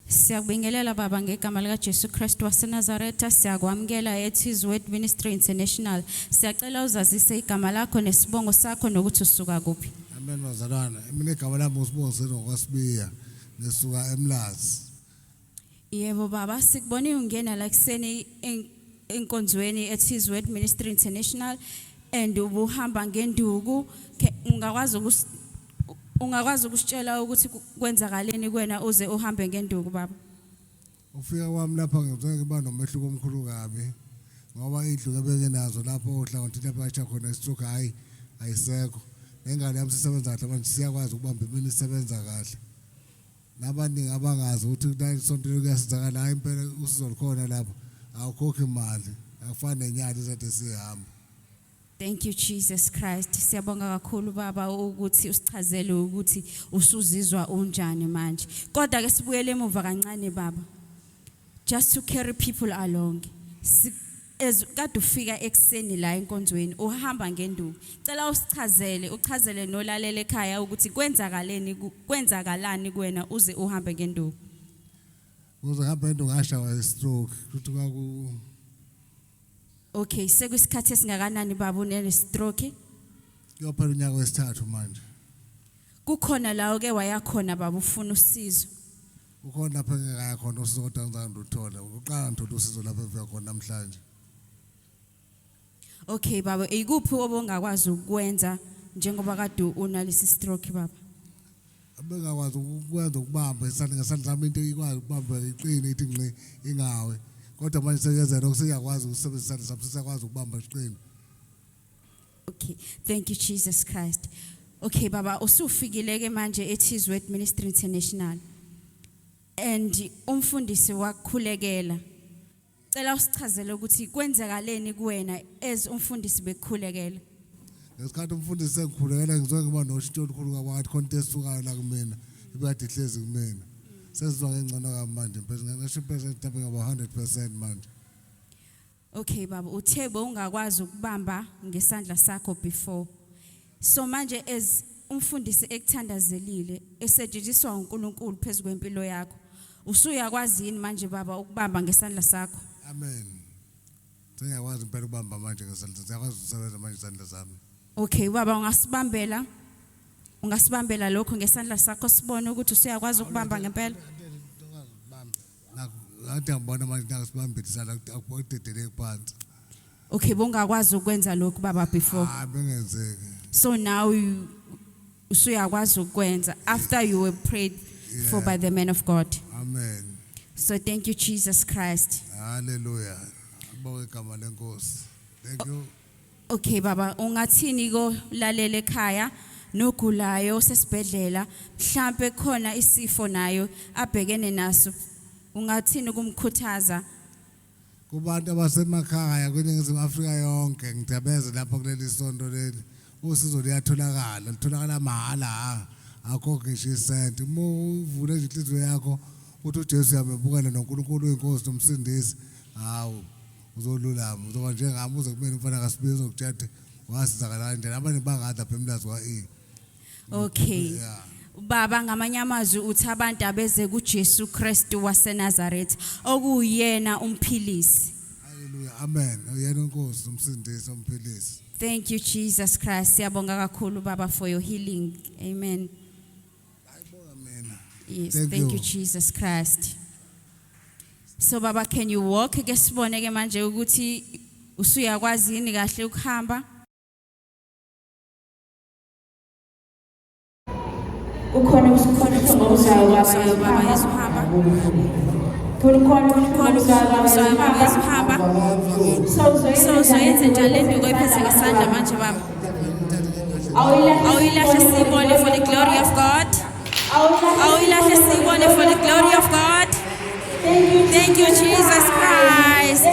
Siyakubingelela baba ngegama lika Jesu Kristu waseNazaretha, siyakwamukela at His Word Ministry International. Siyacela uzazise igama lakho nesibongo sakho nokuthi usuka kuphi. Amen bazalwana. Mina igama lami uSibongiseni ngokwasibiya ngisuka eMlazi. Yebo baba, sikubona ungena la kuseni enkonzweni at His Word Ministry International and ubuhamba ngenduku. Ungakwazi ukusitshela ukuthi kwenzakaleni kuwena uze uhambe ngenduku baba? Ufika kwami lapha ngizwe ngiba nomehluko omkhulu kabi ngoba idlu ebengenazo lapho ohlangothini lapha acha khona istroke ayisekho. Nengane yami sisebenza kahle manje siyakwazi ukubamba imini isebenza kahle. Nabaningi abangazi ukuthi isonto kuyasizakala hayi impela usizo likhona lapho awukhokhi imali akufani nenyali zethe sihamba. Thank you Jesus Christ. Siyabonga kakhulu baba ukuthi usichazele ukuthi usuzizwa unjani manje. Kodwa ke sibuyele emuva kancane baba. Just to carry people along. Kade ufika ekseni la enkonzweni uhamba ngenduku. Cela uchazele nolalela ekhaya ukuthi kwenzakalani kuwena uze uhambe ngenduku. Uze hamba ngenduku ngashawa stroke ukuthi kwaku. Okay, sekuyisikhathi esingakanani baba une stroke? Yophela unyaka wesithathu manje. Kukhona lawo ke wayakhona baba ufuna usizo. Ukhona lapha engekaya khona usizo kodwa ngizange uthola. Uqala ngithola usizo lapha evela khona namhlanje. Okay baba, ikuphi obongakwazi ukwenza njengoba kade unalesi stroke baba? Abengakwazi ukwenza ukubamba isandla sami into ikwazi ukubamba iqine ithi ngqi ingawe. Kodwa manje seyenzela ukusiyakwazi ukusebenzisa isandla sami siyakwazi ukubamba iqine. Okay, thank you Jesus Christ. Okay baba, usufikile ke manje at His Word Ministry International. And umfundisi wakukhulekela. Cela usichazele ukuthi kwenzakaleni kuwena as umfundisi bekukhulekela. Ngesikhathi umfundisi sengikhulekela ngizwe ngiba noshintsho olukhulu kakhulu contest usukayo la kumina. Ibekade ihlezi kumina. Sesizwa ngengcono kamanje phela ngisho percent mhlawumbe ngaba 100% manje. Okay baba, uthe ungakwazi ukubamba ngesandla sakho before. So manje as umfundisi ekuthandazelile esetshenziswa uNkulunkulu phezulu kwempilo yakho. Usuyakwazi yini manje baba ukubamba ngesandla sakho? Amen. Sengiyakwazi impela ukubamba manje ngesandla. Siyakwazi ukusebenza manje isandla sami. Okay baba, ungasibambela lokho ngesandla sakho sibone ukuthi usuyakwazi ukubamba ngempela. Ngathi ngibona manje ngasibambela isandla akubodedele phansi. Okay, bongakwazi ukwenza lokho baba before. Bengenzeke. So now usuyakwazi ukwenza after you were prayed for by the man of God. Amen. So thank you Jesus Christ. Hallelujah. Ngibonga igama lenkosi. Thank you. Okay baba, ungathini ko lalela ekhaya nogulayo sesibhedlela mhlambe khona isifo nayo abhekene naso, ungathini kumkhuthaza kubantu abasemakhaya kweNingizimu Afrika yonke? Ngidabeze lapha kuleli sonto leli usizo litholakala mahhala akho ngisho isenti. Uvule nje inhliziyo yakho uthi uJesu uyamebukela noNkulunkulu oyinkosi nomsindisi, hawu uzolulama, uzoba njengami uze kumele umfana kaSibiya uzokutshela wasizakala kanjani. Abantu bangathi lapha eMlazi kwa Okay. Baba, ngamanye amazwi uthi abantu abeze kuJesu Kristu waseNazaretha okuyena umphilisi. Hallelujah. Amen. Uyena inkosi umsindisi umphilisi. Thank you Jesus Christ. Siyabonga kakhulu baba for your healing. Amen. Yes, thank you Jesus Christ. So baba, can you walk? Ke sibone ke manje ukuthi usuyakwazi yini kahle ukuhamba? Ukhona ubuzayo baba Yesuhamba. So yenze njalo lenduku oyiphethe ngesandla manje baba. Awuyilahle sibone for the glory of God. Awuyilahle sibone for the glory of God. Thank you Jesus Christ.